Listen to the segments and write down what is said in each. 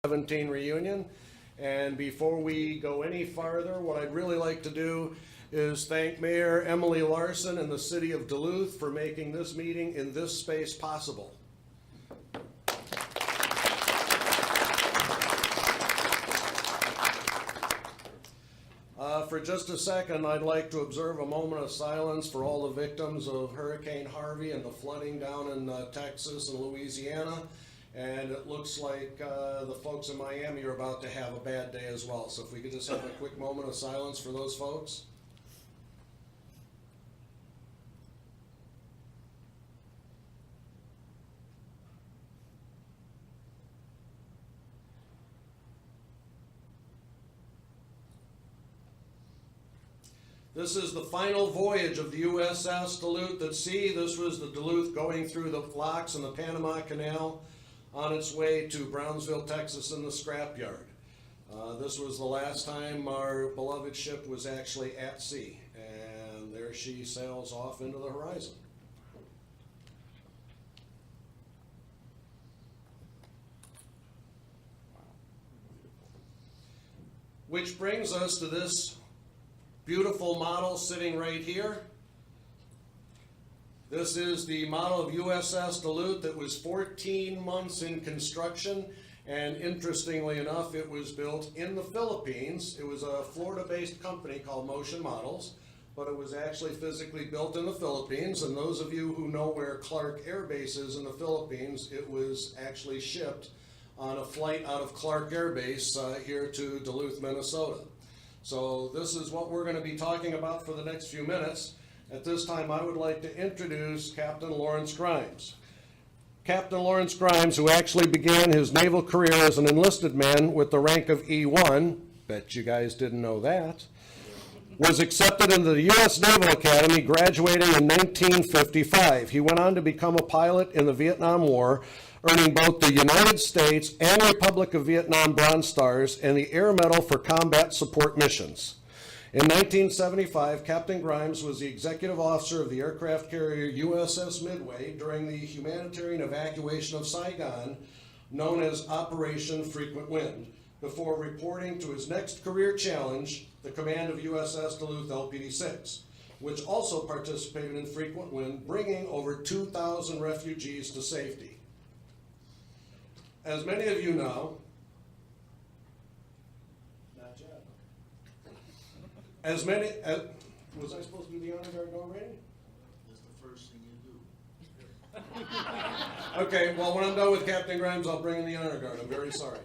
17 reunion. And before we go any farther, what I'd really like to do is thank Mayor Emily Larson and the City of Duluth for making this meeting in this space possible. For just a second, I'd like to observe a moment of silence for all the victims of Hurricane Harvey and the flooding down in Texas and Louisiana. And it looks like the folks in Miami are about to have a bad day as well. So if we could just have a quick moment of silence for those folks. This is the final voyage of the USS Duluth at sea. This was the Duluth going through the locks and the Panama Canal on its way to Brownsville, Texas in the scrapyard. This was the last time our beloved ship was actually at sea, and there she sails off into the horizon. Which brings us to this beautiful model sitting right here. This is the model of USS Duluth that was 14 months in construction, and interestingly enough, it was built in the Philippines. It was a Florida-based company called Motion Models, but it was actually physically built in the Philippines, and those of you who know where Clark Air Base is in the Philippines, it was actually shipped on a flight out of Clark Air Base here to Duluth, Minnesota. So this is what we're going to be talking about for the next few minutes. At this time, I would like to introduce Captain Lawrence Grimes. Captain Lawrence Grimes, who actually began his naval career as an enlisted man with the rank of E1, bet you guys didn't know that, was accepted into the U.S. Naval Academy, graduating in 1955. He went on to become a pilot in the Vietnam War, earning both the United States and Republic of Vietnam Bronze Stars and the Air Medal for combat support missions. In 1975, Captain Grimes was the executive officer of the aircraft carrier USS Midway during the humanitarian evacuation of Saigon, known as Operation Frequent Wind, before reporting to his next career challenge, the command of USS Duluth LPD-6, which also participated in Frequent Wind, bringing over 2,000 refugees to safety. As many of you know, was I supposed to do the honor guard already? That's the first thing you do. Okay, well, when I'm done with Captain Grimes, I'll bring in the honor guard. I'm very sorry.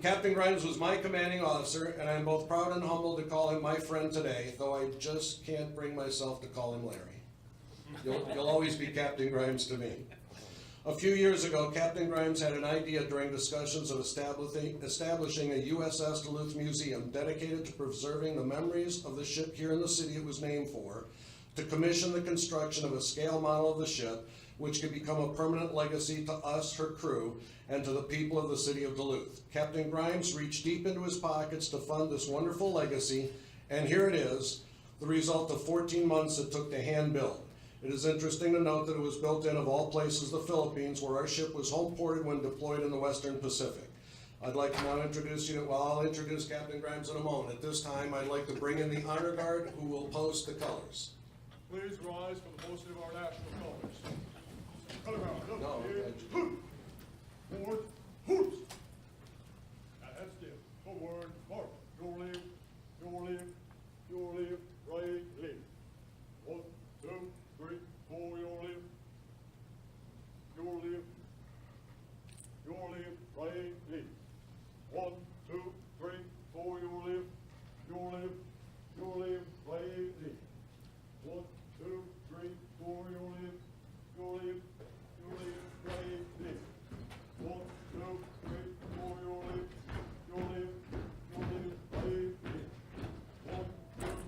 Captain Grimes was my commanding officer, and I'm both proud and humbled to call him my friend today, though I just can't bring myself to call him Larry. You'll always be Captain Grimes to me. A few years ago, Captain Grimes had an idea during discussions of establishing a USS Duluth Museum dedicated to preserving the memories of the ship here in the city it was named for, to commission the construction of a scale model of the ship, which could become a permanent legacy to us, her crew, and to the people of the city of Duluth. Captain Grimes reached deep into his pockets to fund this wonderful legacy, and here it is, the result of 14 months it took to hand build. It is interesting to note that it was built in, of all places, the Philippines, where our ship was home ported when deployed in the Western Pacific. I'd like to now introduce you, well, I'll introduce Captain Grimes in a moment. At this time, I'd like to bring in the honor guard, who will post the colors. Please rise for the posting of our national colors. Color guard, No, hoot! Forward, hoot! Now head still. Forward, mark. Your leave, your leave, your leave, right leave. 1, 2, 3, 4, your leave. Your leave. Your leave, right leave. 1, 2, 3, 4, your leave. Your leave. Your leave, right leave. 1, 2, 3, 4, your leave. Your leave. Your leave, right leave. 1, 2, 3, 4, your leave. Your leave. Your leave, right leave. 1, 2, 3, 4, your leave. Your leave. Your leave, right leave. 1, 2,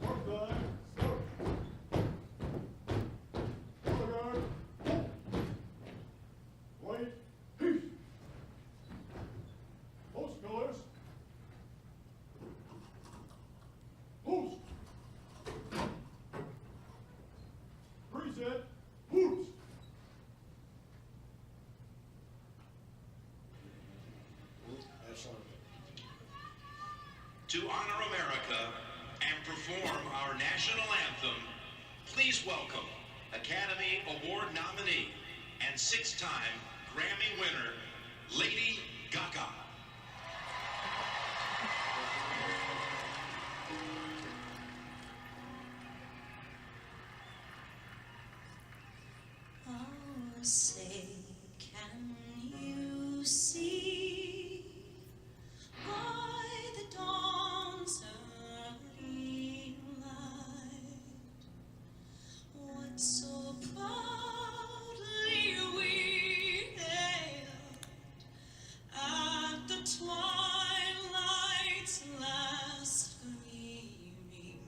mark time, start. Color guard, right, peace. Post colors. set, hoots. To honor America and perform our national anthem, please welcome Academy Award nominee and 6-time Grammy winner, Lady Gaga. Oh, say, can you see by the dawn's early light what so proudly we hailed at the twilight's last gleaming,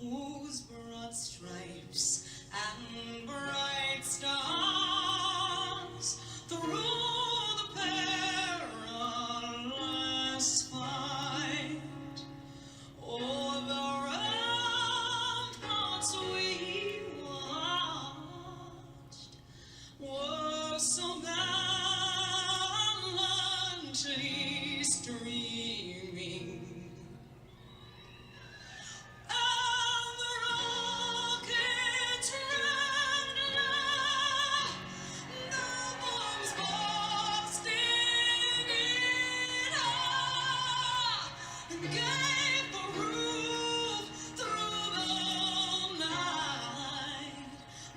whose broad stripes and bright stars through the perilous fight o'er the ramparts we watched were so gallantly streaming. And the rockets the bombs bursting in air gave the roof through the night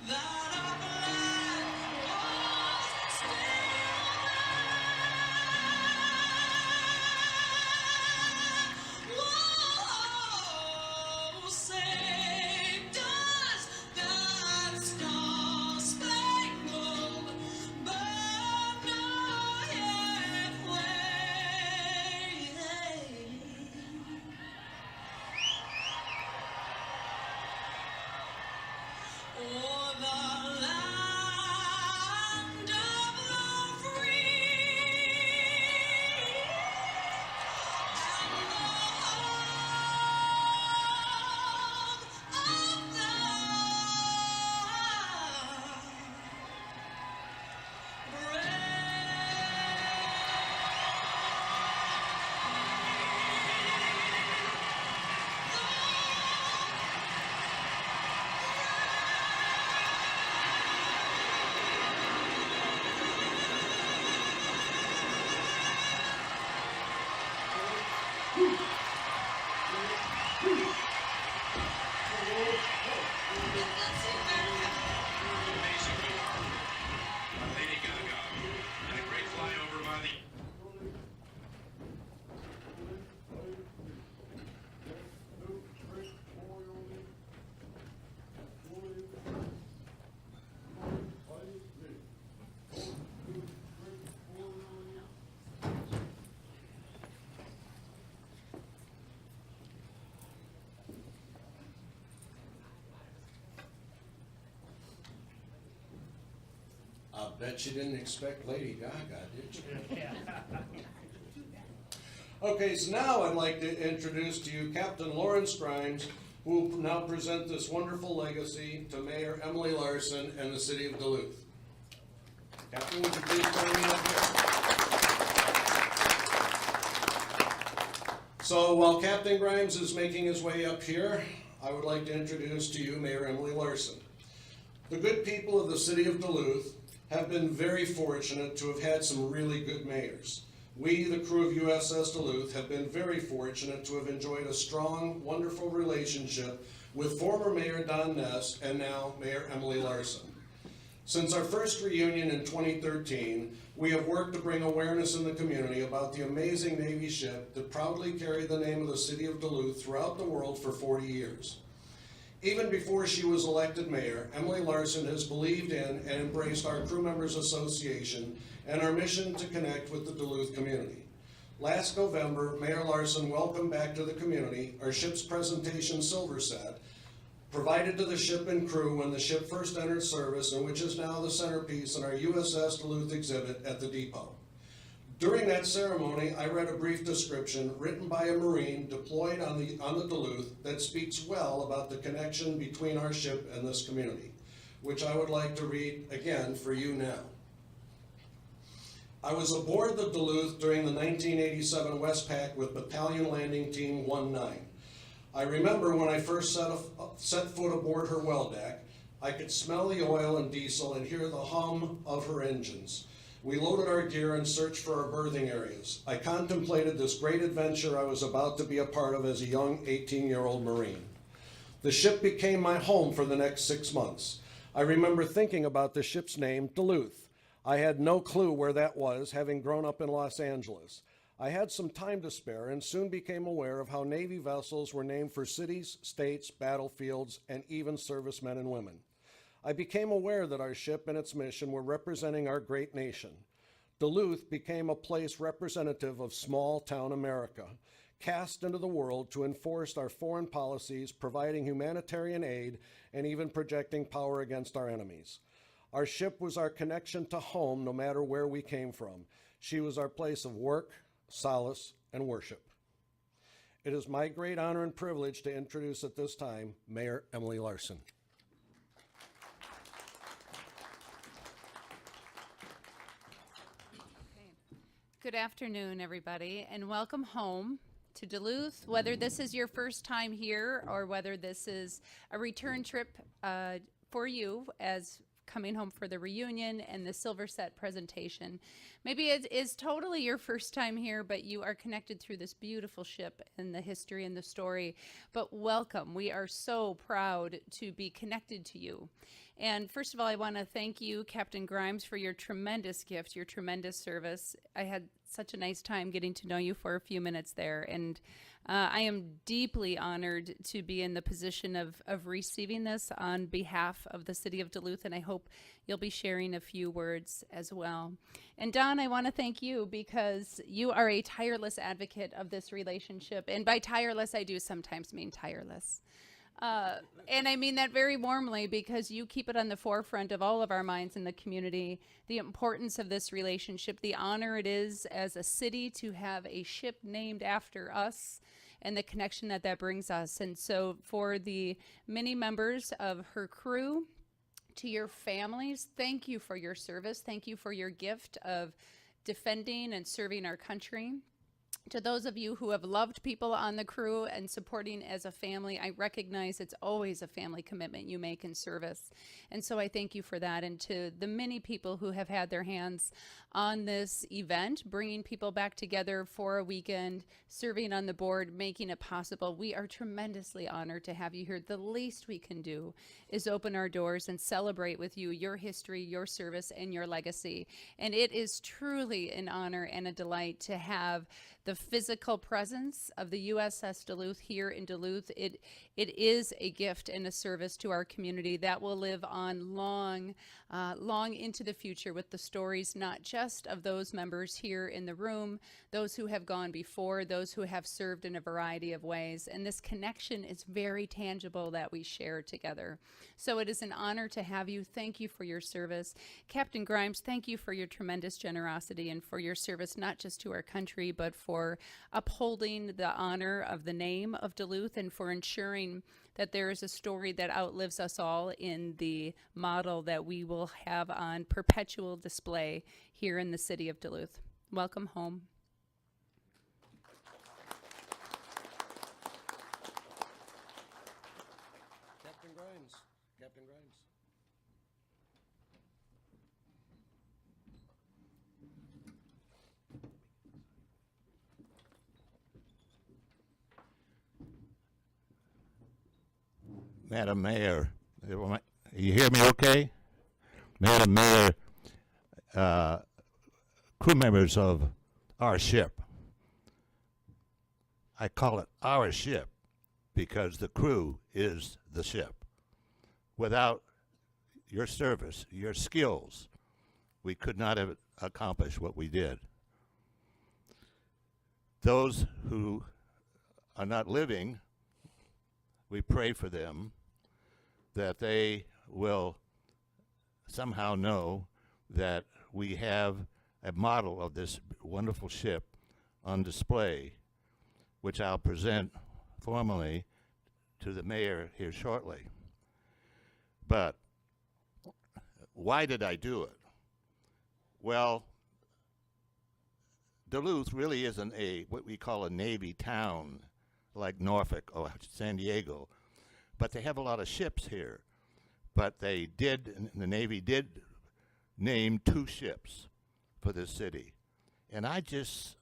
that our flag was still there. Whoa, saved us that star-spangled banner yet waving. O'er the land of the free and the home of the Amazing performance by Lady Gaga and a great flyover by the I bet you didn't expect Lady Gaga, did you? Okay, so now I'd like to introduce to you Captain Lawrence Grimes, who will now present this wonderful legacy to Mayor Emily Larson and the city of Duluth. Captain, would you please join me up here? So while Captain Grimes is making his way up here, I would like to introduce to you Mayor Emily Larson. The good people of the city of Duluth have been very fortunate to have had some really good mayors. We, the crew of USS Duluth, have been very fortunate to have enjoyed a strong, wonderful relationship with former Mayor Don Ness and now Mayor Emily Larson. Since our first reunion in 2013, we have worked to bring awareness in the community about the amazing Navy ship that proudly carried the name of the city of Duluth throughout the world for 40 years. Even before she was elected mayor, Emily Larson has believed in and embraced our Crew Members Association and our mission to connect with the Duluth community. Last November, Mayor Larson welcomed back to the community our ship's presentation silver set, provided to the ship and crew when the ship first entered service, and which is now the centerpiece in our USS Duluth exhibit at the depot. During that ceremony, I read a brief description written by a Marine deployed on the Duluth that speaks well about the connection between our ship and this community, which I would like to read again for you now. I was aboard the Duluth during the 1987 Westpac with Battalion Landing Team 19. I remember when I first set foot aboard her well deck, I could smell the oil and diesel and hear the hum of her engines. We loaded our gear and searched for our berthing areas. I contemplated this great adventure I was about to be a part of as a young 18-year-old Marine. The ship became my home for the next 6 months. I remember thinking about the ship's name, Duluth. I had no clue where that was, having grown up in Los Angeles. I had some time to spare and soon became aware of how Navy vessels were named for cities, states, battlefields, and even servicemen and women. I became aware that our ship and its mission were representing our great nation. Duluth became a place representative of small town America, cast into the world to enforce our foreign policies, providing humanitarian aid, and even projecting power against our enemies. Our ship was our connection to home no matter where we came from. She was our place of work, solace, and worship. It is my great honor and privilege to introduce at this time Mayor Emily Larson. Good afternoon, everybody, and welcome home to Duluth. Whether this is your first time here or whether this is a return trip for you as coming home for the reunion and the silver set presentation. Maybe it is totally your first time here, but you are connected through this beautiful ship and the history and the story. But welcome. We are so proud to be connected to you. And first of all, I want to thank you, Captain Grimes, for your tremendous gift, your tremendous service. I had such a nice time getting to know you for a few minutes there. And I am deeply honored to be in the position of receiving this on behalf of the city of Duluth, and I hope you'll be sharing a few words as well. And Don, I want to thank you because you are a tireless advocate of this relationship. And by tireless, I do sometimes mean tireless. And I mean that very warmly because you keep it on the forefront of all of our minds in the community, the importance of this relationship, the honor it is as a city to have a ship named after us, and the connection that that brings us. And so for the many members of her crew, to your families, thank you for your service. Thank you for your gift of defending and serving our country. To those of you who have loved people on the crew and supporting as a family, I recognize it's always a family commitment you make in service. And so I thank you for that. And to the many people who have had their hands on this event, bringing people back together for a weekend, serving on the board, making it possible, we are tremendously honored to have you here. The least we can do is open our doors and celebrate with you your history, your service, and your legacy. And it is truly an honor and a delight to have the physical presence of the USS Duluth here in Duluth. It is a gift and a service to our community that will live on long into the future with the stories, not just of those members here in the room, those who have gone before, those who have served in a variety of ways. And this connection is very tangible that we share together. So it is an honor to have you. Thank you for your service. Captain Grimes, thank you for your tremendous generosity and for your service, not just to our country, but for upholding the honor of the name of Duluth and for ensuring that there is a story that outlives us all in the model that we will have on perpetual display here in the city of Duluth. Welcome home. Captain Grimes. Captain Grimes. Madam Mayor, you hear me okay? Madam Mayor, crew members of our ship. I call it our ship because the crew is the ship. Without your service, your skills, we could not have accomplished what we did. Those who are not living, we pray for them that they will somehow know that we have a model of this wonderful ship on display, which I'll present formally to the mayor here shortly. But why did I do it? Well, Duluth really isn't what we call a Navy town like Norfolk or San Diego, but they have a lot of ships here. But the Navy did name 2 ships for this city. And I just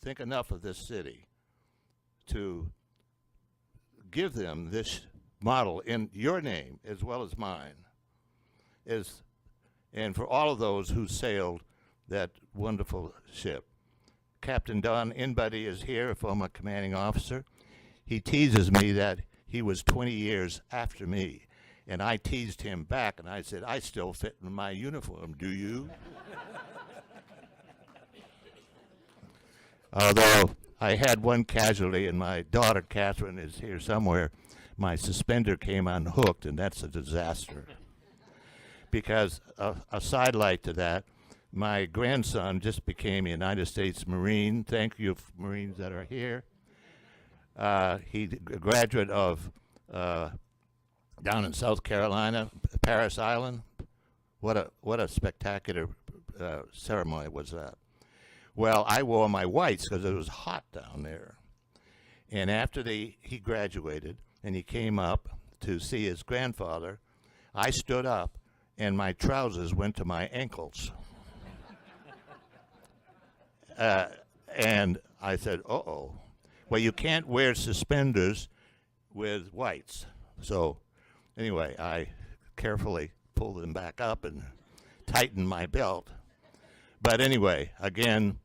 think enough of this city to give them this model in your name as well as mine, and for all of those who sailed that wonderful ship. Captain Don Inbuddy is here, a former commanding officer. He teases me that he was 20 years after me, and I teased him back, and I said, I still fit in my uniform, do you? Although I had one casualty, and my daughter Catherine is here somewhere. My suspender came unhooked, and that's a disaster. Because a sidelight to that, my grandson just became a United States Marine. Thank you, Marines that are here. He's a graduate of down in South Carolina, Paris Island. What a spectacular ceremony was that. Well, I wore my whites because it was hot down there. And after he graduated and he came up to see his grandfather, I stood up and my trousers went to my ankles. And I said, uh-oh. Well, you can't wear suspenders with whites. So anyway, I carefully pulled them back up and tightened my belt. But anyway, again,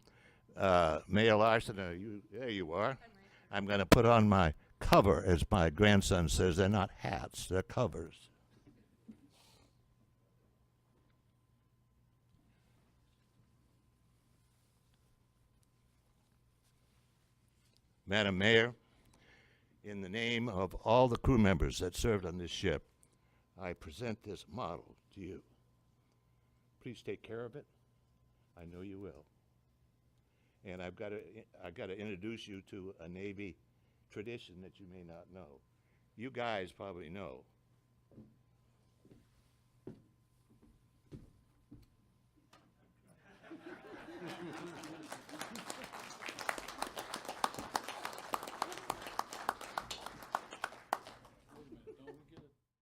Mayor Larson, there you are. I'm going to put on my cover, as my grandson says. They're not hats, they're covers. Madam Mayor, in the name of all the crew members that served on this ship, I present this model to you. Please take care of it. I know you will. And I've got to introduce you to a Navy tradition that you may not know. You guys probably know